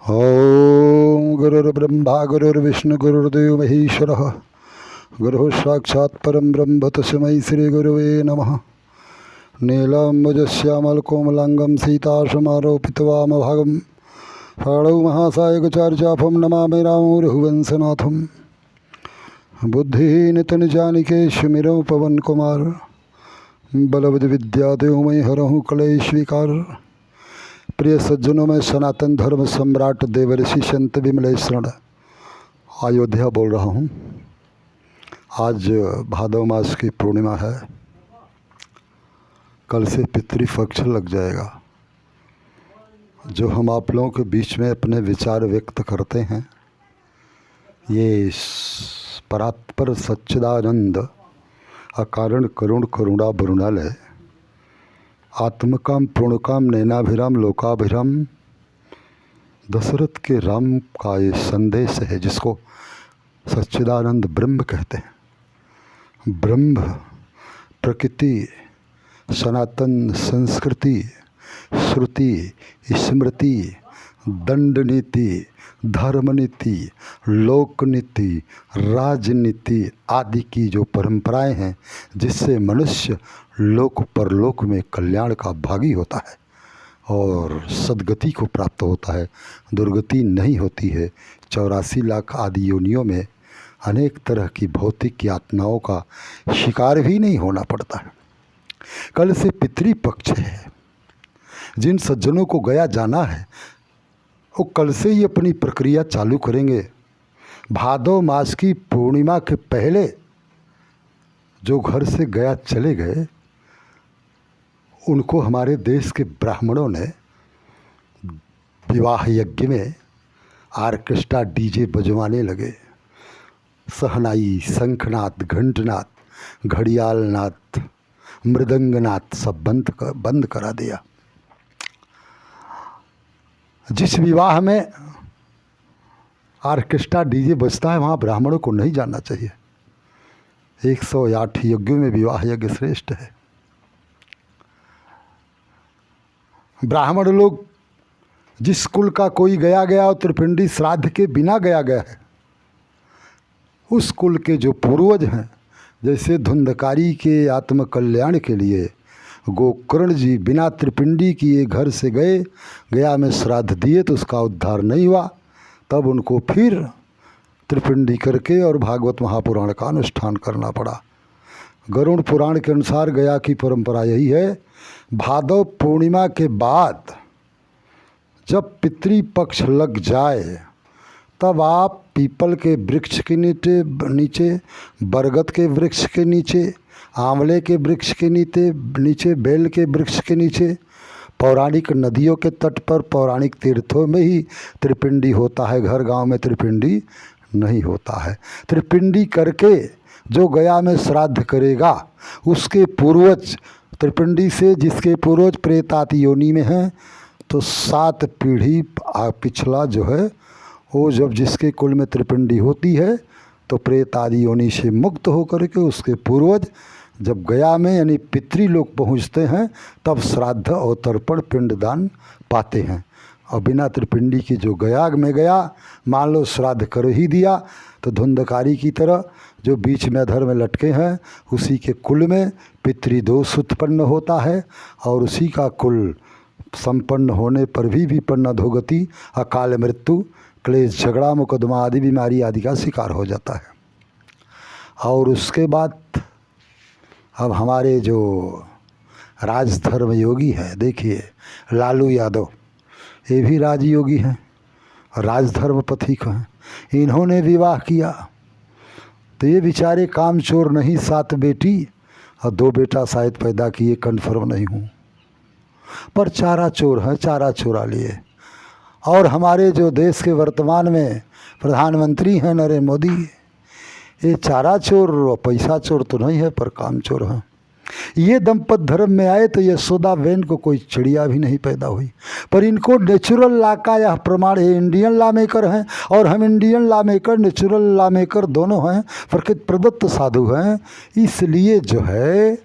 ओम गुरुर्ब्रह्मा गुरुर्विष्णु गुरुर्देव महेश्वरः गुरुः साक्षात् परं ब्रह्म तस्मै श्रीगुरुवे नमः। नीलाम्बुजश्यामलकोमलाङ्गं सीतासमारोपितवामभागं फाणौ महासायकचार्याफं नमामि रामो रघुवंशनाथं। बुद्धिहीनतनुजानिके सुमिरौ पवन कुमार बलवद विद्या देव मई हरहूँ कलेश विकार। प्रिय सज्जनों में सनातन धर्म सम्राट देवर्षि संत विमलेश्वरण अयोध्या बोल रहा हूँ। आज भादव मास की पूर्णिमा है। कल से पितृपक्ष लग जाएगा। जो हम आप लोगों के बीच में अपने विचार व्यक्त करते हैं, ये परात्पर सच्चिदानंद अकारण करुण करुणा वरुणालय आत्मकाम पूर्णकाम नैनाभिराम लोकाभिराम दशरथ के राम का ये संदेश है, जिसको सच्चिदानंद ब्रह्म कहते हैं। ब्रह्म प्रकृति, सनातन संस्कृति, श्रुति, स्मृति, दंड नीति, धर्म नीति, लोक नीति, राजनीति आदि की जो परंपराएं हैं, जिससे मनुष्य लोक परलोक में कल्याण का भागी होता है और सद्गति को प्राप्त होता है, दुर्गति नहीं होती है। 84 लाख आदि योनियों में अनेक तरह की भौतिक यातनाओं का शिकार भी नहीं होना पड़ता है। कल से पितृपक्ष है। जिन सज्जनों को गया जाना है वो कल से ही अपनी प्रक्रिया चालू करेंगे। भादव मास की पूर्णिमा के पहले जो घर से गया चले गए, उनको हमारे देश के ब्राह्मणों ने विवाह यज्ञ में आर्केस्ट्रा डीजे बजवाने लगे। सहनाई, शंखनाद, घंटनाद, घड़ियालनाद, मृदंगनाद सब बंद करा दिया। जिस विवाह में आर्केस्ट्रा डीजे बजता है, वहाँ ब्राह्मणों को नहीं जाना चाहिए। 108 यज्ञों में विवाह यज्ञ श्रेष्ठ है। ब्राह्मण लोग जिस कुल का कोई गया और त्रिपिंडी श्राद्ध के बिना गया है, उस कुल के जो पूर्वज हैं, जैसे धुंधकारी के आत्मकल्याण के लिए गोकर्ण जी बिना त्रिपिंडी किए घर से गया में श्राद्ध दिए तो उसका उद्धार नहीं हुआ। तब उनको फिर त्रिपिंडी करके और भागवत महापुराण का अनुष्ठान करना पड़ा। गरुड़ पुराण के अनुसार गया की परंपरा यही है, भादव पूर्णिमा के बाद जब पितृपक्ष लग जाए तब आप पीपल के वृक्ष के नीचे, बरगद के वृक्ष के नीचे, आंवले के वृक्ष के नीचे, बेल के वृक्ष के नीचे, पौराणिक नदियों के तट पर, पौराणिक तीर्थों में ही त्रिपिंडी होता है। घर गांव में त्रिपिंडी नहीं होता है। त्रिपिंडी करके जो गया में श्राद्ध करेगा, उसके पूर्वज त्रिपिंडी से जिसके पूर्वज प्रेताति योनि में हैं, तो 7 पीढ़ी पिछला जो है वो जब जिसके कुल में त्रिपिंडी होती है तो प्रेत आदि योनि से मुक्त होकर के उसके पूर्वज जब गया में यानी पितृलोक पहुँचते हैं, तब श्राद्ध और तर्पण पिंडदान पाते हैं। और बिना त्रिपिंडी के जो गया में गया, मान लो श्राद्ध कर ही दिया, तो धुंधकारी की तरह जो बीच में अधर में लटके हैं, उसी के कुल में पितृदोष उत्पन्न होता है और उसी का कुल संपन्न होने पर भी विपन्न अधोगति, अकाल मृत्यु, क्लेश, झगड़ा, मुकदमा आदि बीमारी आदि का शिकार हो जाता है। और उसके बाद अब हमारे जो राजधर्म योगी हैं, देखिए लालू यादव, ये भी राजयोगी हैं, राजधर्म पथिक हैं। इन्होंने विवाह किया तो ये बेचारे कामचोर नहीं, 7 बेटी और 2 बेटा शायद पैदा किए, कन्फर्म नहीं हूँ, पर चारा चोर हैं, चारा चोरा लिए। और हमारे जो देश के वर्तमान में प्रधानमंत्री हैं नरेंद्र मोदी, ये चारा चोर और पैसा चोर तो नहीं है, पर काम चोर हैं। ये दंपत धर्म में आए तो यशोदा बहन को कोई चिड़िया भी नहीं पैदा हुई, पर इनको नेचुरल लॉ का यह प्रमाण है। इंडियन लॉ मेकर हैं और हम Indian law maker, natural law maker दोनों हैं, प्रकृति प्रदत्त साधु हैं। इसलिए जो है,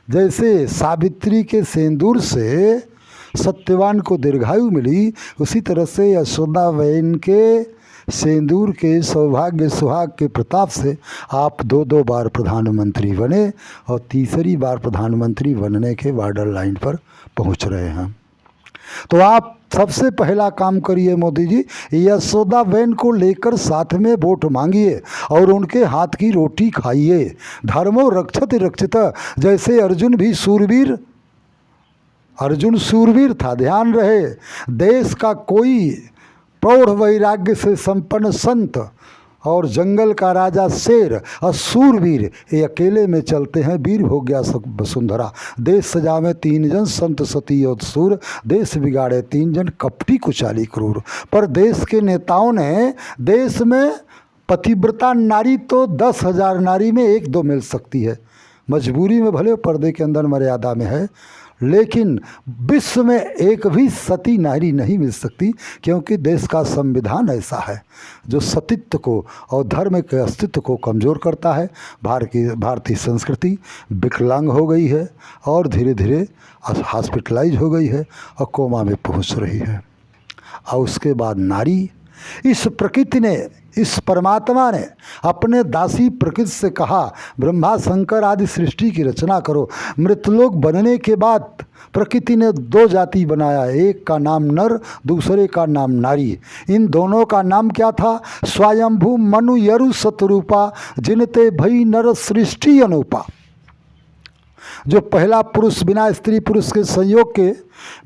जैसे सावित्री के सिंदूर से सत्यवान को दीर्घायु मिली, उसी तरह से यशोदा बहन के सिंदूर के सौभाग्य सुहाग के प्रताप से आप 2-2 बार प्रधानमंत्री बने और तीसरी बार प्रधानमंत्री बनने के बॉर्डर लाइन पर पहुंच रहे हैं। तो आप सबसे पहला काम करिए मोदी जी, यशोदा बहन को लेकर साथ में वोट मांगिए और उनके हाथ की रोटी खाइए। धर्मो रक्षति रक्षित, जैसे अर्जुन सूरवीर था। ध्यान रहे, देश का कोई प्रौढ़ वैराग्य से संपन्न संत और जंगल का राजा शेर और सूरवीर ये अकेले में चलते हैं। वीर हो गया वसुंधरा। देश सजावे 3 जन, संत सती और सूर, देश बिगाड़े 3 जन, कपटी कुचाली क्रूर। पर देश के नेताओं ने, देश में पतिव्रता नारी तो 10,000 नारी में 1-2 मिल सकती है, मजबूरी में भले पर्दे के अंदर मर्यादा में है, लेकिन विश्व में एक भी सती नारी नहीं मिल सकती, क्योंकि देश का संविधान ऐसा है जो सतीत्व को और धर्म के अस्तित्व को कमज़ोर करता है। भारतीय संस्कृति विकलांग हो गई है और धीरे धीरे हॉस्पिटलाइज हो गई है और कोमा में पहुंच रही है। और उसके बाद नारी, इस प्रकृति ने, इस परमात्मा ने अपने दासी प्रकृति से कहा, ब्रह्मा शंकर आदि सृष्टि की रचना करो। मृतलोक बनने के बाद प्रकृति ने 2 जाति बनाया, एक का नाम नर, दूसरे का नाम नारी। इन दोनों का नाम क्या था? स्वयंभू मनु यरु सतरूपा, जिनते भई नर सृष्टि अनूपा। जो पहला पुरुष बिना स्त्री पुरुष के संयोग के,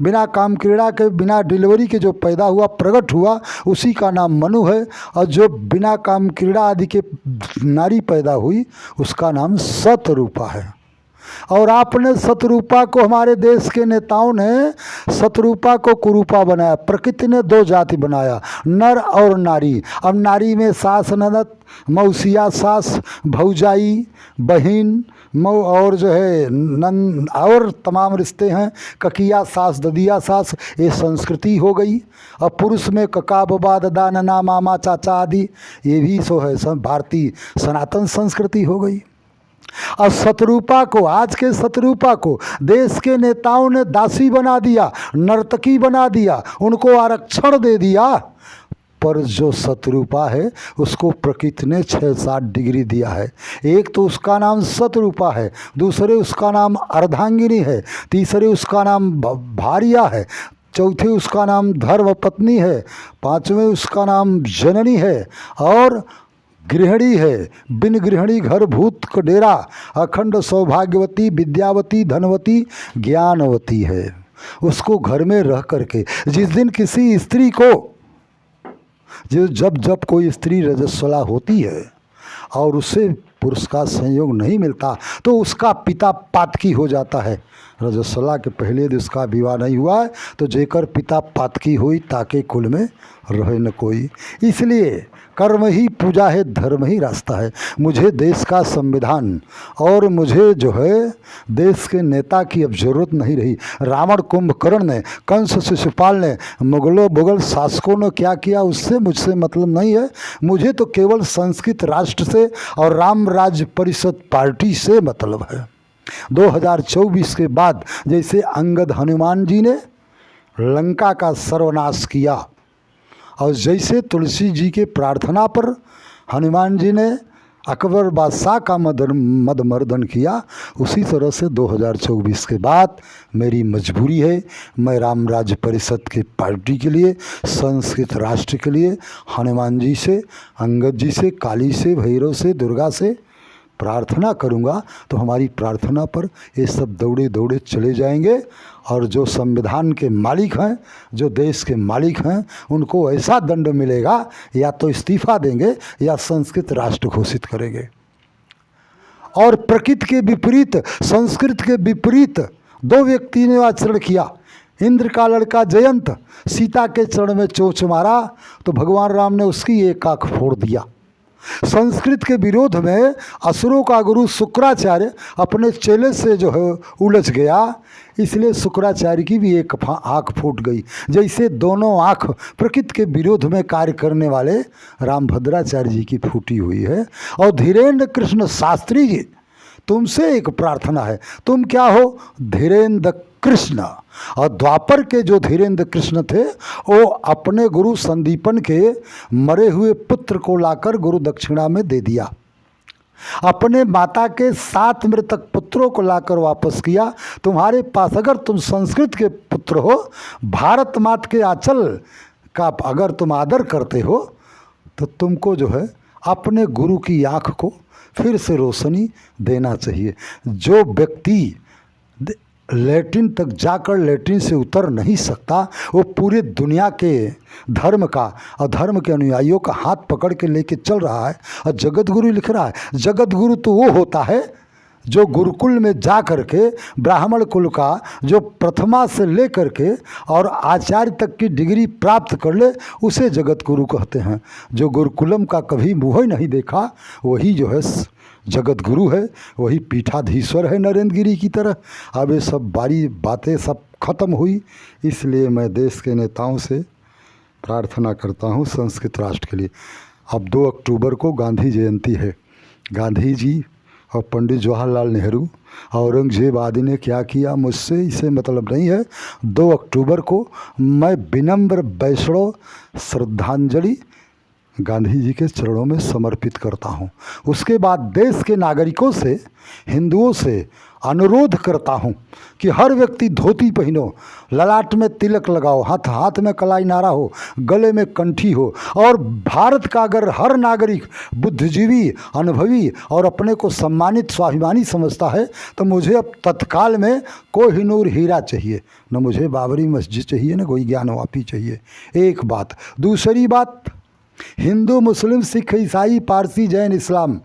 बिना काम क्रीड़ा के, बिना डिलीवरी के जो पैदा हुआ, प्रकट हुआ, उसी का नाम मनु है। और जो बिना काम क्रीड़ा आदि के नारी पैदा हुई, उसका नाम सतरूपा है। और आपने सतरूपा को, हमारे देश के नेताओं ने सतरूपा को कुरूपा बनाया। प्रकृति ने 2 जाति बनाया, नर और नारी। अब नारी में सास, ननद, मौसिया सास, भौजाई, बहन, मऊ और जो है नन और तमाम रिश्ते हैं, ककिया सास, ददिया सास, ये संस्कृति हो गई। और पुरुष में कका, बबा, दादा, नना, मामा, चाचा आदि, ये भी सो है भारतीय सनातन संस्कृति हो गई। और सतरूपा को, आज के सतरूपा को देश के नेताओं ने दासी बना दिया, नर्तकी बना दिया, उनको आरक्षण दे दिया। पर जो सतरूपा है उसको प्रकृति ने 6-7 डिग्री दिया है। एक तो उसका नाम सतरूपा है, दूसरे उसका नाम अर्धांगिनी है, तीसरे उसका नाम भार्या है, चौथे उसका नाम धर्मपत्नी है, 5वें उसका नाम जननी है और गृहिणी है। बिन गृहिणी घर भूत को डेरा, अखंड सौभाग्यवती, विद्यावती, धनवती, ज्ञानवती है। उसको घर में रह करके, जिस दिन किसी स्त्री को, जब कोई स्त्री रजस्वला होती है और उससे पुरुष का संयोग नहीं मिलता, तो उसका पिता पातकी हो जाता है। रजस्वला के पहले यदि उसका विवाह नहीं हुआ है तो जेकर पिता पातकी हुई, ताके कुल में रहे न कोई। इसलिए कर्म ही पूजा है, धर्म ही रास्ता है। मुझे देश का संविधान और मुझे जो है देश के नेता की अब जरूरत नहीं रही। रावण, कुंभकर्ण ने, कंस, शिशुपाल ने, मुगल शासकों ने क्या किया, उससे मुझसे मतलब नहीं है। मुझे तो केवल संस्कृत राष्ट्र से और राम राज्य परिषद पार्टी से मतलब है। 2024 के बाद जैसे अंगद हनुमान जी ने लंका का सर्वनाश किया और जैसे तुलसी जी के प्रार्थना पर हनुमान जी ने अकबर बादशाह का मदमर्दन किया, उसी तरह से 2024 के बाद मेरी मजबूरी है, मैं राम राज्य परिषद के पार्टी के लिए, संस्कृत राष्ट्र के लिए हनुमान जी से, अंगद जी से, काली से, भैरव से, दुर्गा से प्रार्थना करूंगा। तो हमारी प्रार्थना पर ये सब दौड़े दौड़े चले जाएंगे और जो संविधान के मालिक हैं, जो देश के मालिक हैं, उनको ऐसा दंड मिलेगा, या तो इस्तीफा देंगे या संस्कृत राष्ट्र घोषित करेंगे। और प्रकृति के विपरीत, संस्कृत के विपरीत 2 व्यक्ति ने आचरण किया। इंद्र का लड़का जयंत सीता के चरण में चोंच मारा तो भगवान राम ने उसकी एक आँख फोड़ दिया। संस्कृत के विरोध में असुरों का गुरु शुक्राचार्य अपने चेले से जो है उलझ गया, इसलिए शुक्राचार्य की भी एक आँख फूट गई। जैसे दोनों आँख प्रकृति के विरोध में कार्य करने वाले रामभद्राचार्य जी की फूटी हुई है। और धीरेन्द्र कृष्ण शास्त्री जी, तुमसे एक प्रार्थना है। तुम क्या हो? धीरेन्द्र कृष्ण। और द्वापर के जो धीरेन्द्र कृष्ण थे वो अपने गुरु संदीपन के मरे हुए पुत्र को लाकर गुरु दक्षिणा में दे दिया। अपने माता के 7 मृतक पुत्रों को लाकर वापस किया। तुम्हारे पास अगर तुम संस्कृत के पुत्र हो, भारत माता के आंचल का अगर तुम आदर करते हो, तो तुमको जो है अपने गुरु की आँख को फिर से रोशनी देना चाहिए। जो व्यक्ति लैट्रिन तक जाकर लैट्रिन से उतर नहीं सकता, वो पूरे दुनिया के धर्म का और धर्म के अनुयायियों का हाथ पकड़ के लेके चल रहा है। और जगत गुरु लिख रहा है, जगत गुरु तो वो होता है जो गुरुकुल में जा कर के ब्राह्मण कुल का जो प्रथमा से ले कर के और आचार्य तक की डिग्री प्राप्त कर ले, उसे जगत गुरु कहते हैं। जो गुरुकुलम का कभी मुँह ही नहीं देखा, वही जो है जगत गुरु है, वही पीठाधीश्वर है नरेंद्र गिरी की तरह। अब ये सब बारी बातें सब खत्म हुई, इसलिए मैं देश के नेताओं से प्रार्थना करता हूँ संस्कृत राष्ट्र के लिए। अब 2 अक्टूबर को गांधी जयंती है। गांधी जी और पंडित जवाहरलाल नेहरू, औरंगजेब आदि ने क्या किया मुझसे इसे मतलब नहीं है। 2 अक्टूबर को मैं विनम्र वैष्णव श्रद्धांजलि गांधी जी के चरणों में समर्पित करता हूं। उसके बाद देश के नागरिकों से, हिंदुओं से अनुरोध करता हूं कि हर व्यक्ति धोती पहनो, ललाट में तिलक लगाओ, हाथ में कलाई नारा हो, गले में कंठी हो। और भारत का अगर हर नागरिक बुद्धिजीवी, अनुभवी और अपने को सम्मानित स्वाभिमानी समझता है, तो मुझे अब तत्काल में कोहिनूर हीरा चाहिए, न मुझे बाबरी मस्जिद चाहिए, न कोई ज्ञानवापी चाहिए। एक बात। दूसरी बात, हिंदू, मुस्लिम, सिख, ईसाई, पारसी, जैन, इस्लाम,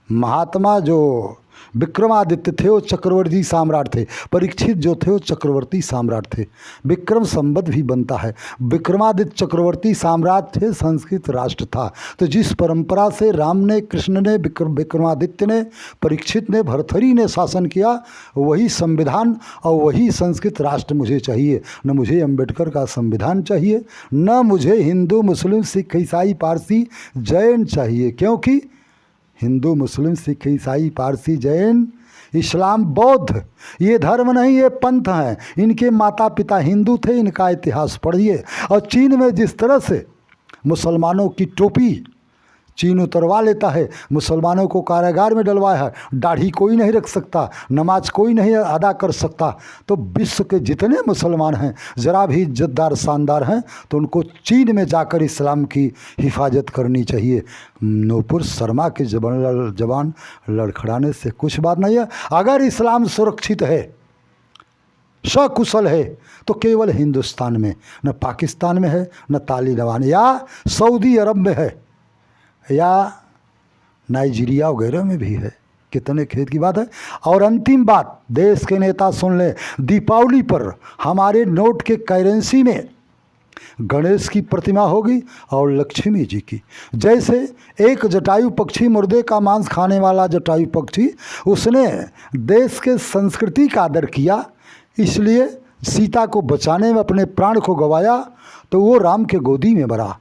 महात्मा जो विक्रमादित्य थे वो चक्रवर्ती सम्राट थे। परीक्षित जो थे वो चक्रवर्ती सम्राट थे। विक्रम संवत भी बनता है। विक्रमादित्य चक्रवर्ती सम्राट थे, संस्कृत राष्ट्र था। तो जिस परंपरा से राम ने, कृष्ण ने, विक्रमादित्य ने, परीक्षित ने, भरथरी ने शासन किया, वही संविधान और वही संस्कृत राष्ट्र मुझे चाहिए। न मुझे अम्बेडकर का संविधान चाहिए, न मुझे हिंदू, मुस्लिम, सिख, ईसाई, पारसी, जैन चाहिए। क्योंकि हिंदू, मुस्लिम, सिख, ईसाई, पारसी, जैन, इस्लाम, बौद्ध ये धर्म नहीं, ये पंथ हैं। इनके माता पिता हिंदू थे, इनका इतिहास पढ़िए। और चीन में जिस तरह से मुसलमानों की टोपी चीन उतरवा लेता है, मुसलमानों को कारागार में डलवाया है, दाढ़ी कोई नहीं रख सकता, नमाज कोई नहीं अदा कर सकता। तो विश्व के जितने मुसलमान हैं ज़रा भी इज्जतदार, शानदार हैं, तो उनको चीन में जाकर इस्लाम की हिफाजत करनी चाहिए। नूपुर शर्मा के जबान लड़खड़ाने से कुछ बात नहीं है। अगर इस्लाम सुरक्षित है, सकुशल है, तो केवल हिंदुस्तान में, न पाकिस्तान में है, न तालिबान या सऊदी अरब में है, या नाइजीरिया वगैरह में भी है। कितने खेत की बात है। और अंतिम बात, देश के नेता सुन लें, दीपावली पर हमारे नोट के करेंसी में गणेश की प्रतिमा होगी और लक्ष्मी जी की। जैसे एक जटायु पक्षी, मुर्दे का मांस खाने वाला जटायु पक्षी, उसने देश के संस्कृति का आदर किया, इसलिए सीता को बचाने में अपने प्राण को गंवाया, तो वो राम के गोदी में मरा।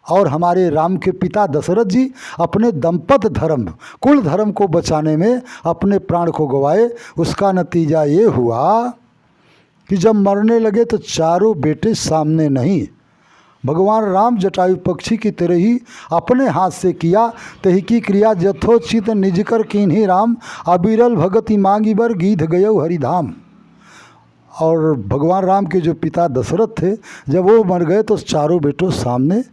और हमारे राम के पिता दशरथ जी अपने दंपत धर्म, कुल धर्म को बचाने में अपने प्राण को गंवाए। उसका नतीजा ये हुआ कि जब मरने लगे तो चारों बेटे सामने नहीं। भगवान राम जटायु पक्षी की तरह ही अपने हाथ से किया, तही की क्रिया यथोचित निज कर कीन्ही राम, अबिरल भगति मांगी बर गीध गयो हरिधाम। और भगवान राम के जो पिता दशरथ थे, जब वो मर गए तो चारों बेटों सामने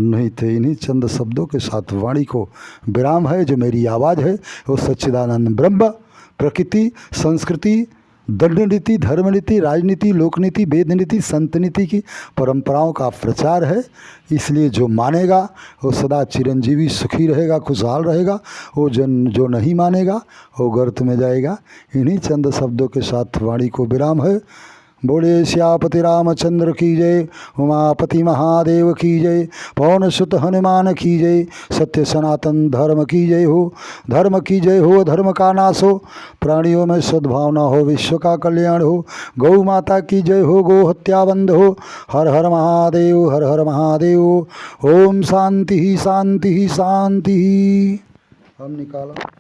नहीं थे। इन्हीं चंद शब्दों के साथ वाणी को विराम है। जो मेरी आवाज़ है वो सच्चिदानंद ब्रह्म, प्रकृति, संस्कृति, दंड नीति, धर्म नीति, राजनीति, लोकनीति, वेद नीति, संत नीति की परंपराओं का प्रचार है। इसलिए जो मानेगा वो सदा चिरंजीवी सुखी रहेगा, खुशहाल रहेगा। वो जो नहीं मानेगा वो गर्त में जाएगा। इन्हीं चंद शब्दों के साथ वाणी को विराम है। बोले श्यापति रामचंद्र की जय, उमापति महादेव की जय, पवन सुत हनुमान की जय, सत्य सनातन धर्म की जय हो। धर्म की जय हो, धर्म का नाश हो, प्राणियों में सद्भावना हो, विश्व का कल्याण हो। गौ माता की जय हो, गो हत्या बंद हो। हर हर महादेव, हर हर महादेव। ओम शांति ही शांति ही शांति ही। हम निकाला।